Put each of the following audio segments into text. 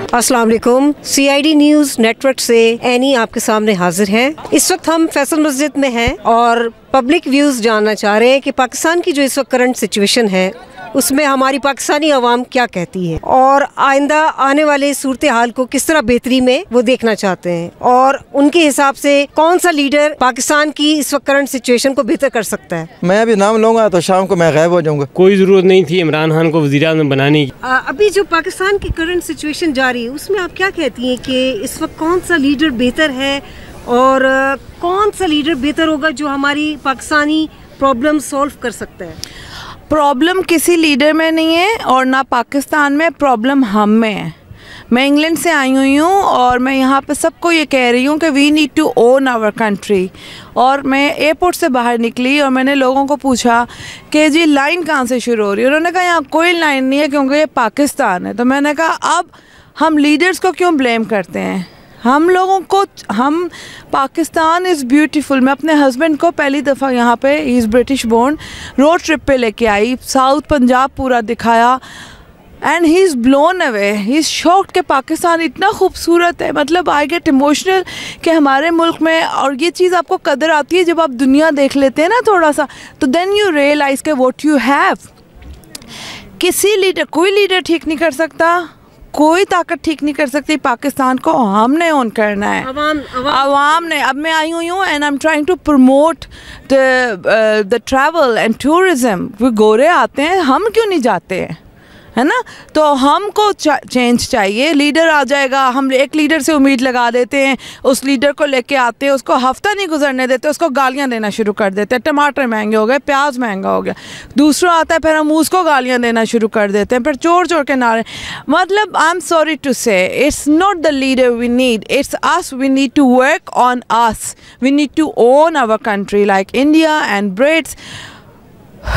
अस्सलाम वालेकुम। CID news network से एनी आपके सामने हाजिर हैं। इस वक्त हम फैसल मस्जिद में हैं और पब्लिक व्यूज़ जानना चाह रहे हैं कि पाकिस्तान की जो इस वक्त करंट सिचुएशन है उसमें हमारी पाकिस्तानी आवाम क्या कहती है और आइंदा आने वाले सूरत हाल को किस तरह बेहतरी में वो देखना चाहते हैं और उनके हिसाब से कौन सा लीडर पाकिस्तान की इस वक्त करंट सिचुएशन को बेहतर कर सकता है। मैं अभी नाम लूँगा तो शाम को मैं गायब हो जाऊँगा। कोई ज़रूरत नहीं थी इमरान खान को वज़ीर-ए-आज़म बनाने की। अभी जो पाकिस्तान की करंट सिचुएशन जारी है उसमें आप क्या कहती हैं कि इस वक्त कौन सा लीडर बेहतर है और कौन सा लीडर बेहतर होगा जो हमारी पाकिस्तानी प्रॉब्लम सॉल्व कर सकता है? प्रॉब्लम किसी लीडर में नहीं है और ना पाकिस्तान में, प्रॉब्लम हम में है। मैं इंग्लैंड से आई हुई हूँ और मैं यहाँ पे सबको ये कह रही हूँ कि we need to own our country. और मैं एयरपोर्ट से बाहर निकली और मैंने लोगों को पूछा कि जी लाइन कहाँ से शुरू हो रही है। उन्होंने कहा यहाँ कोई लाइन नहीं है क्योंकि ये पाकिस्तान है। तो मैंने कहा अब हम लीडर्स को क्यों ब्लेम करते हैं? हम लोगों को पाकिस्तान इज़ ब्यूटीफुल। मैं अपने हस्बैंड को पहली दफ़ा यहाँ पे, he is British born, road trip पे लेके आई, साउथ पंजाब पूरा दिखाया and he is blown away, he is shocked कि पाकिस्तान इतना खूबसूरत है। मतलब आई गेट इमोशनल कि हमारे मुल्क में, और ये चीज़ आपको कदर आती है जब आप दुनिया देख लेते हैं ना थोड़ा सा, तो देन यू रियलाइज़ के व्हाट यू हैव। किसी लीडर, कोई लीडर ठीक नहीं कर सकता, कोई ताकत ठीक नहीं कर सकती। पाकिस्तान को हमने ओन करना है, अवाम ने। अब मैं आई हुई हूँ and I am trying to promote the travel and tourism. वो गोरे आते हैं, हम क्यों नहीं जाते हैं, है ना? तो हमको चेंज चाहिए। लीडर आ जाएगा, हम एक लीडर से उम्मीद लगा देते हैं, उस लीडर को लेके आते हैं, उसको हफ्ता नहीं गुजरने देते, उसको गालियां देना शुरू कर देते हैं। टमाटर महंगे हो गए, प्याज महंगा हो गया, दूसरा आता है फिर हम उसको गालियां देना शुरू कर देते हैं, फिर चोर चोर के नारे। मतलब I am sorry to say, it's not the leader we need, it's us. We need to work on us, we need to own our country like India and Brits.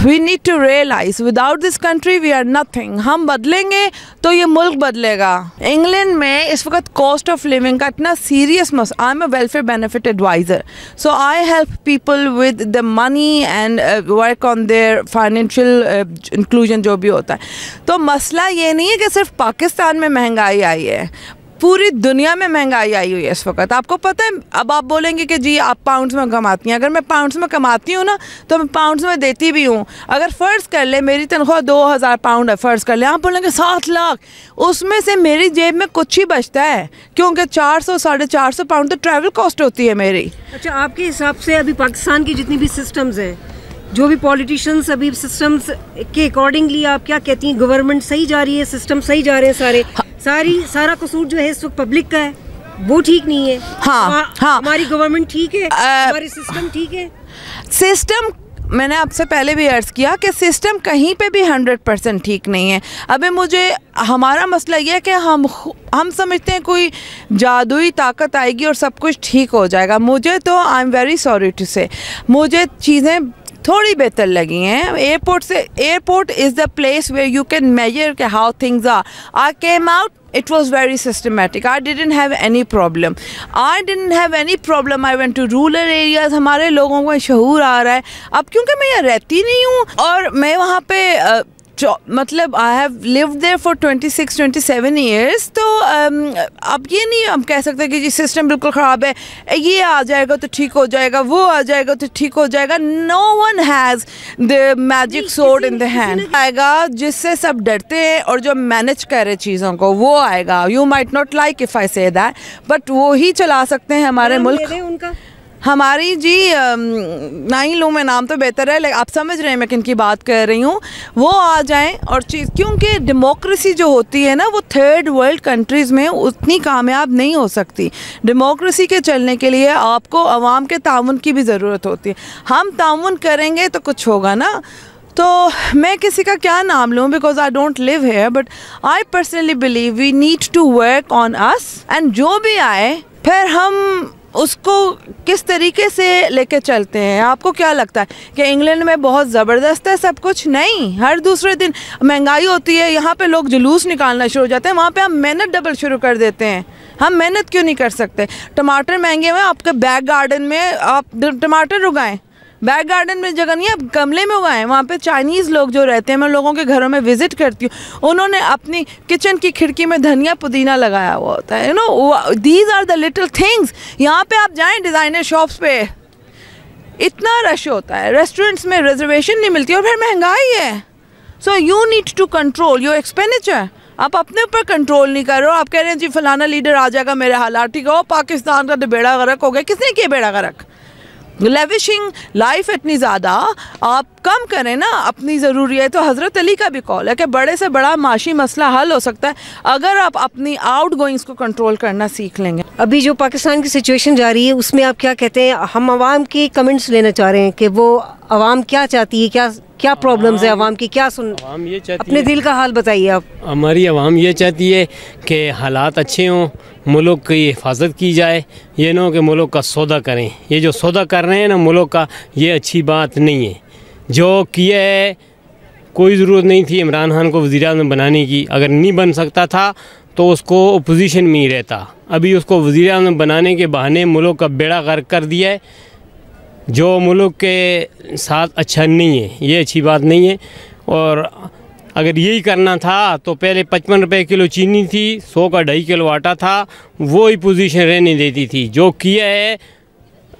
We need to realize without this country we are nothing। हम बदलेंगे तो ये मुल्क बदलेगा। England में इस वक्त cost of living का इतना सीरियस मसला। I am a welfare benefit adviser, so I help people with the money and work on their financial inclusion जो भी होता है। तो मसला ये नहीं है कि सिर्फ पाकिस्तान में महंगाई आई है, पूरी दुनिया में महंगाई आई हुई है इस वक्त। आपको पता है, अब आप बोलेंगे कि जी आप पाउंड्स में कमाती हैं। अगर मैं पाउंड्स में कमाती हूँ ना तो मैं पाउंड्स में देती भी हूँ। अगर फ़र्ज़ कर ले मेरी तनख्वाह 2000 पाउंड है, फ़र्ज़ कर ले, आप बोलेंगे 7 लाख, उसमें से मेरी जेब में कुछ ही बचता है क्योंकि 400 450 पाउंड तो ट्रैवल कॉस्ट होती है मेरी। अच्छा, आपके हिसाब से अभी पाकिस्तान की जितनी भी सिस्टम्स हैं, जो भी पॉलिटिशियंस अभी सिस्टम्स के अकॉर्डिंगली आप क्या कहती हैं, गवर्नमेंट सही जा रही है, सिस्टम सही जा रहे हैं सारा कसूर जो है इस वक्त पब्लिक का है, वो ठीक नहीं है? हाँ, हमारी गवर्नमेंट ठीक है, हमारे सिस्टम ठीक है। सिस्टम, मैंने आपसे पहले भी अर्ज़ किया कि सिस्टम कहीं पे भी 100% ठीक नहीं है। अभी मुझे, हमारा मसला ये है कि हम समझते हैं कोई जादुई ताकत आएगी और सब कुछ ठीक हो जाएगा। मुझे तो I am very sorry to say, मुझे चीज़ें थोड़ी बेहतर लगी हैं। Airport is the place where you can measure के how things are. I came out, it was very systematic, I didn't have any problem, I went to rural areas। हमारे लोगों को शऊर आ रहा है अब, क्योंकि मैं यहाँ रहती नहीं हूँ और मैं वहाँ पे मतलब I have lived there for 26-27 years. तो अब ये नहीं हम कह सकते कि जी सिस्टम बिल्कुल ख़राब है, ये आ जाएगा तो ठीक हो जाएगा, वो आ जाएगा तो ठीक हो जाएगा। No one has the magic sword in the hand. आएगा जिससे सब डरते हैं और जो मैनेज करे चीज़ों को, वो आएगा। You might not like if I say that, but वो ही चला सकते हैं हमारे मुल्क। उनका हमारी जी नहीं लूँ मैं नाम तो बेहतर है, लेकिन आप समझ रहे हैं मैं किन की बात कर रही हूँ। वो आ जाएं और चीज़, क्योंकि डेमोक्रेसी जो होती है ना वो थर्ड वर्ल्ड कंट्रीज़ में उतनी कामयाब नहीं हो सकती। डेमोक्रेसी के चलने के लिए आपको आवाम के ताउन की भी ज़रूरत होती है। हम ताउन करेंगे तो कुछ होगा ना। तो मैं किसी का क्या नाम लूँ, because I don't live here, but I personally believe we need to work on us and जो भी आए फिर हम उसको किस तरीके से लेके चलते हैं। आपको क्या लगता है कि इंग्लैंड में बहुत ज़बरदस्त है सब कुछ? नहीं, हर दूसरे दिन महंगाई होती है, यहाँ पे लोग जुलूस निकालना शुरू हो जाते हैं, वहाँ पे हम मेहनत डबल शुरू कर देते हैं। हम मेहनत क्यों नहीं कर सकते? टमाटर महंगे हुए, आपके बैक गार्डन में आप टमाटर उगाएं, बैक गार्डन में जगह नहीं है, आप गमले में उगाएं। वहाँ पे चाइनीज़ लोग जो रहते हैं, मैं लोगों के घरों में विज़िट करती हूँ, उन्होंने अपनी किचन की खिड़की में धनिया पुदीना लगाया हुआ होता है। You know, these are the little things. यहाँ पे आप जाएं डिज़ाइनर शॉप्स पे, इतना रश होता है, रेस्टोरेंट्स में रिजर्वेशन नहीं मिलती और फिर महंगाई है। So you need to control your expenditure. आप अपने ऊपर कंट्रोल नहीं कर रहे हो, आप कह रहे हैं जी फलाना लीडर आ जाएगा मेरे हालात ठीक हो, पाकिस्तान का तो बेड़ा गर्क हो गया। किसने किया बेड़ा गर्क? लेविशिंग लाइफ इतनी ज़्यादा आप कम करें ना, अपनी ज़रूरियत। तो हज़रत अली का भी कॉल है कि बड़े से बड़ा माशी मसला हल हो सकता है अगर आप अपनी आउट गोइंग्स को कंट्रोल करना सीख लेंगे। अभी जो पाकिस्तान की सिचुएशन जा रही है उसमें आप क्या कहते हैं? हम आवाम के कमेंट्स लेना चाह रहे हैं कि वो आवाम क्या चाहती है, क्या प्रॉब्लम्स है आवाम की, क्या आवाम ये चाहती अपने दिल का हाल बताइए आप। हमारी आवाम ये चाहती है कि हालात अच्छे हों, मुल्क की हिफाजत की जाए, ये ना हो कि मुल्क का सौदा करें। ये जो सौदा कर रहे हैं ना मुल्क का, ये अच्छी बात नहीं है। जो किया है, कोई ज़रूरत नहीं थी इमरान खान को वज़ीर-ए-आज़म बनाने की। अगर नहीं बन सकता था तो उसको अपोजिशन में ही रहता। अभी उसको वज़ीर-ए-आज़म बनाने के बहाने मुल्क का बेड़ा गर्क कर दिया है, जो मुल्क के साथ अच्छा नहीं है, ये अच्छी बात नहीं है। और अगर यही करना था तो पहले 55 रुपये किलो चीनी थी, 100 का 2.5 किलो आटा था, वो ही पोजीशन रहने देती थी। जो किया है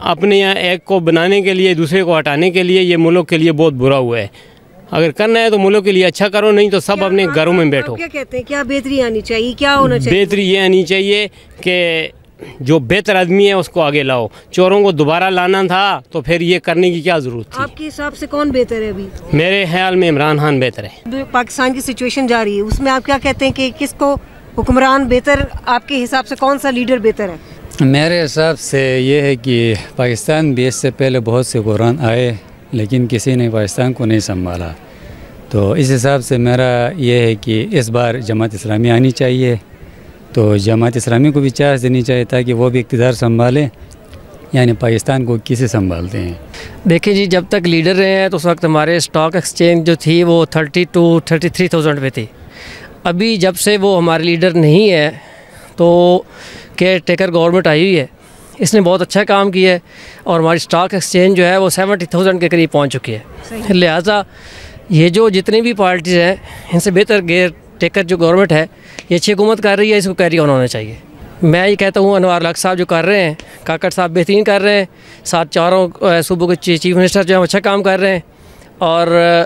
अपने यहाँ एक को बनाने के लिए, दूसरे को हटाने के लिए, ये मुल्क के लिए बहुत बुरा हुआ है। अगर करना है तो मुल्क के लिए अच्छा करो, नहीं तो सब अपने घरों में बैठो। क्या कहते हैं, क्या बेहतरी आनी चाहिए, क्या होना चाहिए? बेहतरी ये आनी चाहिए कि जो बेहतर आदमी है उसको आगे लाओ। चोरों को दोबारा लाना था तो फिर ये करने की क्या ज़रूरत थी? आपके हिसाब से कौन बेहतर है अभी? मेरे ख्याल में इमरान खान बेहतर है। पाकिस्तान की सिचुएशन जा रही है उसमें आप क्या कहते हैं कि किसको हुक्मरान बेहतर, आपके हिसाब से कौन सा लीडर बेहतर है? मेरे हिसाब से ये है कि पाकिस्तान भी इससे पहले बहुत से हुक्मरान आए लेकिन किसी ने पाकिस्तान को नहीं संभाला। तो इस हिसाब से मेरा ये है कि इस बार जमात इस्लामी आनी चाहिए, तो जमात इस्लामी को भी चांस देनी चाहिए ताकि वो भी इक़्तिदार संभाले, यानी पाकिस्तान को किसे संभालते हैं। देखिए जी, जब तक लीडर रहे हैं तो उस वक्त हमारे स्टॉक एक्सचेंज जो थी वो 30 to 33,000 पे थी। अभी जब से वो हमारे लीडर नहीं है तो केयर टेकर गवर्नमेंट आई हुई है, इसने बहुत अच्छा काम किया है और हमारी स्टॉक एक्सचेंज जो है वो 70,000 के करीब पहुँच चुकी है। लिहाजा ये जो जितनी भी पार्टीज़ हैं इनसे बेहतर केयर टेकर जो गवर्नमेट है ये अच्छी हुकूमत कर रही है, इसको कैरी ऑन होना चाहिए। मैं ये कहता हूँ अनवार लक साहब जो कर रहे हैं, काकड़ साहब बेहतरीन कर रहे हैं, साथ चारों सूबों के चीफ मिनिस्टर जो है अच्छा काम कर रहे हैं और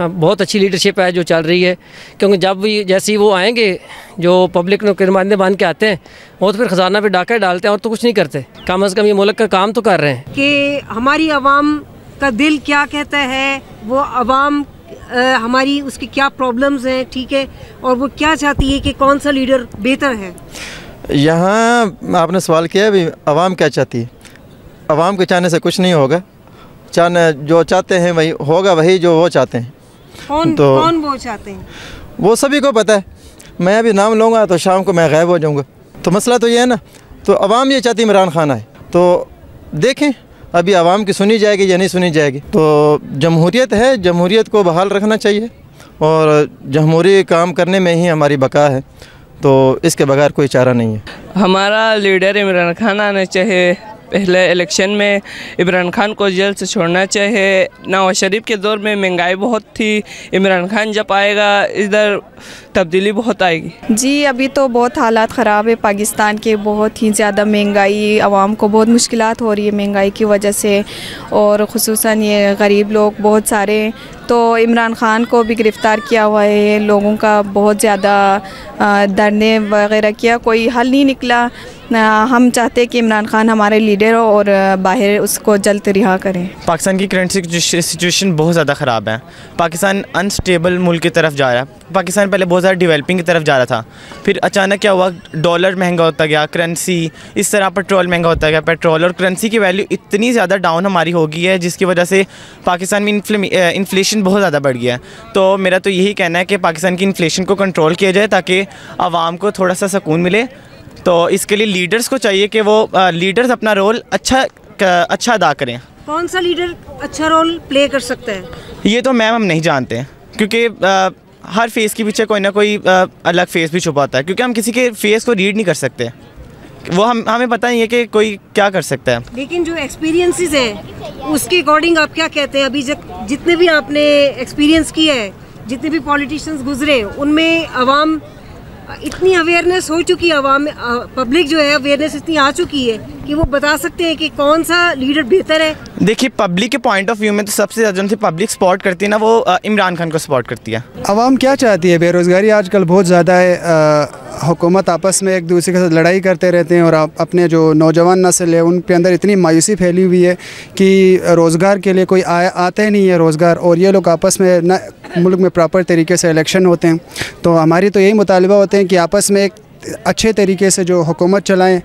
बहुत अच्छी लीडरशिप है जो चल रही है। क्योंकि जब भी जैसे ही वो आएंगे जो पब्लिक को नुमाइंदे बन के आते हैं वो तो फिर ख़जाना पे डाका डालते हैं और तो कुछ नहीं करते। कम अज़ कम ये मुल्क का काम तो कर रहे हैं कि हमारी आवाम का दिल क्या कहता है, वो आवाम हमारी उसकी क्या प्रॉब्लम्स हैं, ठीक है, और वो क्या चाहती है कि कौन सा लीडर बेहतर है। यहाँ आपने सवाल किया भी आवाम क्या चाहती है। आवाम के चाहने से कुछ नहीं होगा, चाहने जो चाहते हैं वही होगा, वही जो वो चाहते हैं। कौन वो चाहते हैं? वो सभी को पता है। मैं अभी नाम लूँगा तो शाम को मैं गायब हो जाऊँगा। तो मसला तो ये है ना, तो आवाम ये चाहती इमरान खान आए, तो देखें अभी आवाम की सुनी जाएगी या नहीं सुनी जाएगी। तो जमहूरियत है, जमहूरियत को बहाल रखना चाहिए और जमहूरी काम करने में ही हमारी बका है, तो इसके बगैर कोई चारा नहीं है। हमारा लीडर इमरान खान आना चाहिए। पहले इलेक्शन में इमरान खान को जेल से छोड़ना चाहिए। नवाज शरीफ के दौर में महंगाई बहुत थी, इमरान खान जब आएगा इधर तब्दीली बहुत आएगी। जी अभी तो बहुत हालात ख़राब है पाकिस्तान के, बहुत ही ज़्यादा महंगाई, आवाम को बहुत मुश्किलात हो रही है महंगाई की वजह से, और ख़ुसूसन ये गरीब लोग बहुत सारे। तो इमरान खान को भी गिरफ़्तार किया हुआ है, लोगों का बहुत ज़्यादा धरने वगैरह किया, कोई हल नहीं निकला। हम चाहते हैं कि इमरान खान हमारे लीडर हो और बाहर उसको जल्द रिहा करें। पाकिस्तान की करंट सिचुएशन बहुत ज़्यादा ख़राब है। पाकिस्तान अनस्टेबल मुल्क की तरफ जा रहा है। पाकिस्तान पहले बहुत ज़्यादा डेवलपिंग की तरफ जा रहा था, फिर अचानक क्या हुआ, डॉलर महंगा होता गया, करेंसी इस तरह, पेट्रोल महंगा होता गया। पेट्रोल और करेंसी की वैल्यू इतनी ज़्यादा डाउन हमारी हो गई है जिसकी वजह से पाकिस्तान में इन्फ्लेशन बहुत ज़्यादा बढ़ गया है। तो मेरा तो यही कहना है कि पाकिस्तान की इन्फ्लेशन को कंट्रोल किया जाए ताकि आवाम को थोड़ा सा सुकून मिले। तो इसके लिए लीडर्स को चाहिए कि वो लीडर्स अपना रोल अच्छा अदा करें। कौन सा लीडर अच्छा रोल प्ले कर सकता है ये तो मैम हम नहीं जानते हैं, क्योंकि हर फेस के पीछे कोई ना कोई अलग फेस भी छुपा होता है, क्योंकि हम किसी के फेस को रीड नहीं कर सकते वो हमें पता नहीं है कि कोई क्या कर सकता है। लेकिन जो एक्सपीरियंसेस हैं उसके अकॉर्डिंग आप क्या कहते हैं? अभी जितने भी आपने एक्सपीरियंस किया है, जितने भी पॉलिटिशियंस गुजरे, उनमें आवाम इतनी अवेयरनेस हो चुकी है, आवाम पब्लिक जो है अवेयरनेस इतनी आ चुकी है कि वो बता सकते हैं कि कौन सा लीडर बेहतर है। देखिए, पब्लिक के पॉइंट ऑफ व्यू में तो सबसे ज़्यादा जो पब्लिक सपोर्ट करती है ना, वो इमरान खान को सपोर्ट करती है। आवाम क्या चाहती है? बेरोज़गारी आजकल बहुत ज़्यादा है, हुकूमत आपस में एक दूसरे के साथ लड़ाई करते रहते हैं और अपने जो नौजवान नस्ल है उनके अंदर इतनी मायूसी फैली हुई है कि रोज़गार के लिए कोई आता ही नहीं है रोज़गार, और ये लोग आपस में न मुल्क में प्रॉपर तरीके से इलेक्शन होते हैं। तो हमारी तो यही मुतालबा होते हैं कि आपस में एक अच्छे तरीके से जो हुकूमत चलाएं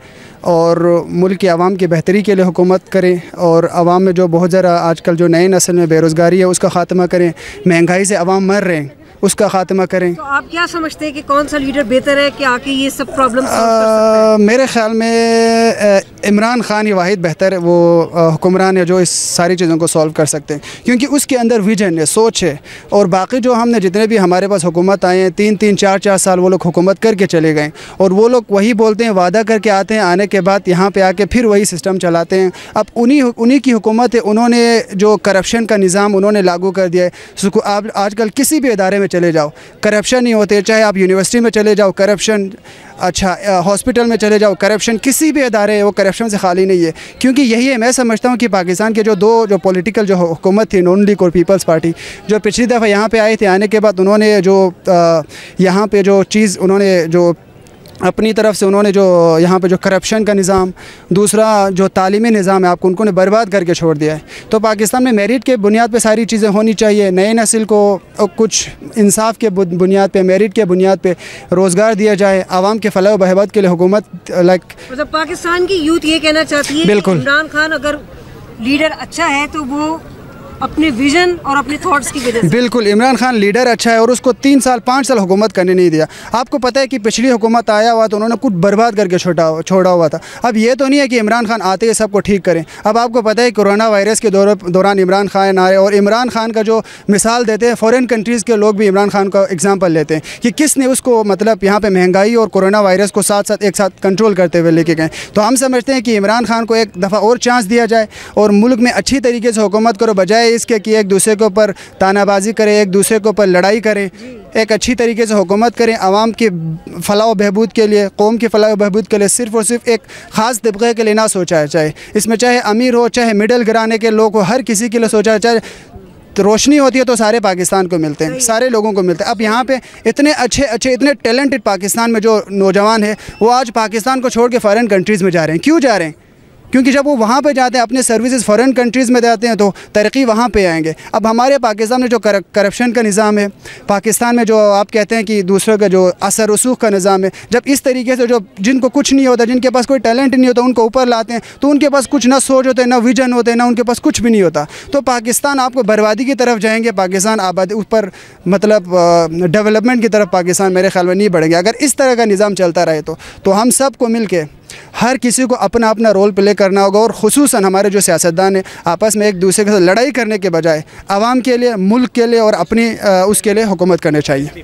और मुल्क की आवाम की बेहतरी के लिए हुकूमत करें, और आवाम में जो बहुत ज़रा आजकल जो नए नस्ल में बेरोज़गारी है उसका ख़ात्मा करें, महंगाई से आवाम मर रहे हैं उसका ख़ात्मा करें। तो आप क्या समझते हैं कि कौन सा लीडर बेहतर है कि आके ये सब प्रॉब्लम मेरे ख़्याल में इमरान खान ही वाहिद बेहतर है, वो हुक्मरान है जो इस सारी चीज़ों को सॉल्व कर सकते हैं, क्योंकि उसके अंदर विजन है, सोच है। और बाकी जो हमने जितने भी हमारे पास हुकूमत आए हैं 3-3, 4-4 साल वो लोग हुकूमत करके चले गए, और वो लोग वही बोलते हैं, वादा करके आते हैं, आने के बाद यहाँ पे आके फिर वही सिस्टम चलाते हैं। अब उन्हीं की हुकूमत है, उन्होंने जो करप्शन का निज़ाम उन्होंने लागू कर दिया है। आप आजकल किसी भी इदारे में चले जाओ करप्शन नहीं होते, चाहे आप यूनिवर्सिटी में चले जाओ करप्शन, अच्छा हॉस्पिटल में चले जाओ करप्शन, किसी भी इदारे वो करप्शन से खाली नहीं है। क्योंकि यही है, मैं समझता हूँ कि पाकिस्तान के जो पॉलिटिकल जो हुकूमत थी, नून लीग और पीपल्स पार्टी, जो पिछली दफ़ा यहाँ पे आए थे, आने के बाद उन्होंने जो यहाँ पे जो चीज़ उन्होंने जो अपनी तरफ से उन्होंने जो यहाँ पे जो करप्शन का निज़ाम, दूसरा जो तालीमी निज़ाम है, आपको उन्होंने बर्बाद करके छोड़ दिया है। तो पाकिस्तान में मेरिट के बुनियाद पे सारी चीज़ें होनी चाहिए। नए नस्ल को कुछ इंसाफ के बुनियाद पे, मेरिट के बुनियाद पे रोज़गार दिया जाए, आवाम के फलाह व बहबूद के लिए हुकूमत मतलब पाकिस्तान की यूथ ये कहना चाहती है बिल्कुल इमरान खान अगर लीडर अच्छा है तो वो अपने विजन और अपने थॉट्स की वजह से। बिल्कुल, इमरान खान लीडर अच्छा है और उसको 3 साल 5 साल हुकूमत करने नहीं दिया। आपको पता है कि पिछली हुकूमत आया हुआ तो उन्होंने कुछ बर्बाद करके छोड़ा हुआ था। अब ये तो नहीं है कि इमरान खान आते ही सबको ठीक करें। अब आपको पता है कोरोना वायरस के दौरान इमरान खान आए, और इमरान खान का जो मिसाल देते हैं फ़ॉरेन कंट्रीज़ के लोग भी इमरान खान का एग्जाम्पल लेते हैं कि किसने उसको मतलब यहाँ पर महंगाई और कोरोना वायरस को एक साथ कंट्रोल करते हुए लेके गए। तो हम समझते हैं कि इमरान खान को एक दफ़ा और चांस दिया जाए और मुल्क में अच्छी तरीके से हुकूमत करो, बजाय इसके कि एक दूसरे के ऊपर तानाबाजी करें, एक दूसरे के ऊपर लड़ाई करें। एक अच्छी तरीके से हुकूमत करें, आवाम की फलाह व बहबूद के लिए, कौम की फलाह व बहबूद के लिए, सिर्फ़ और सिर्फ एक ख़ास तबक़े के लिए ना सोचा है। चाहे इसमें चाहे अमीर हो, चाहे मिडिल घराने के लोग हो, हर किसी के लिए सोचा है। चाहे तो रोशनी होती है तो सारे पाकिस्तान को मिलते हैं, सारे लोगों को मिलते हैं। अब यहाँ पे इतने अच्छे इतने टैलेंटेड पाकिस्तान में जो नौजवान है वो आज पाकिस्तान को छोड़ के फ़ॉरेन कंट्रीज़ में जा रहे हैं। क्यों जा रहे हैं? क्योंकि जब वो वहाँ पे जाते हैं, अपने सर्विसेज फ़ॉरेन कंट्रीज़ में जाते हैं, तो तरक्की वहाँ पे आएंगे। अब हमारे पाकिस्तान में जो करप्शन का निज़ाम है, पाकिस्तान में जो आप कहते हैं कि दूसरों का जो असर रसूख का निज़ाम है, जब इस तरीके से जो जिनको कुछ नहीं होता, जिनके पास कोई टैलेंट नहीं होता, उनको ऊपर लाते हैं, तो उनके पास कुछ ना सोच होते हैं, ना विजन होते हैं, ना उनके पास कुछ भी नहीं होता। तो पाकिस्तान आपको बर्बादी की तरफ जाएंगे, पाकिस्तान आबादी ऊपर मतलब डेवलपमेंट की तरफ पाकिस्तान मेरे ख्याल में नहीं बढ़ेंगे। अगर इस तरह का निज़ाम चलता रहे तो हम सब को मिल के हर किसी को अपना अपना रोल प्ले करना होगा, और ख़ुसूसन हमारे जो सियासतदान हैं आपस में एक दूसरे के साथ लड़ाई करने के बजाय आवाम के लिए, मुल्क के लिए और अपनी उसके लिए हुकूमत करनी चाहिए।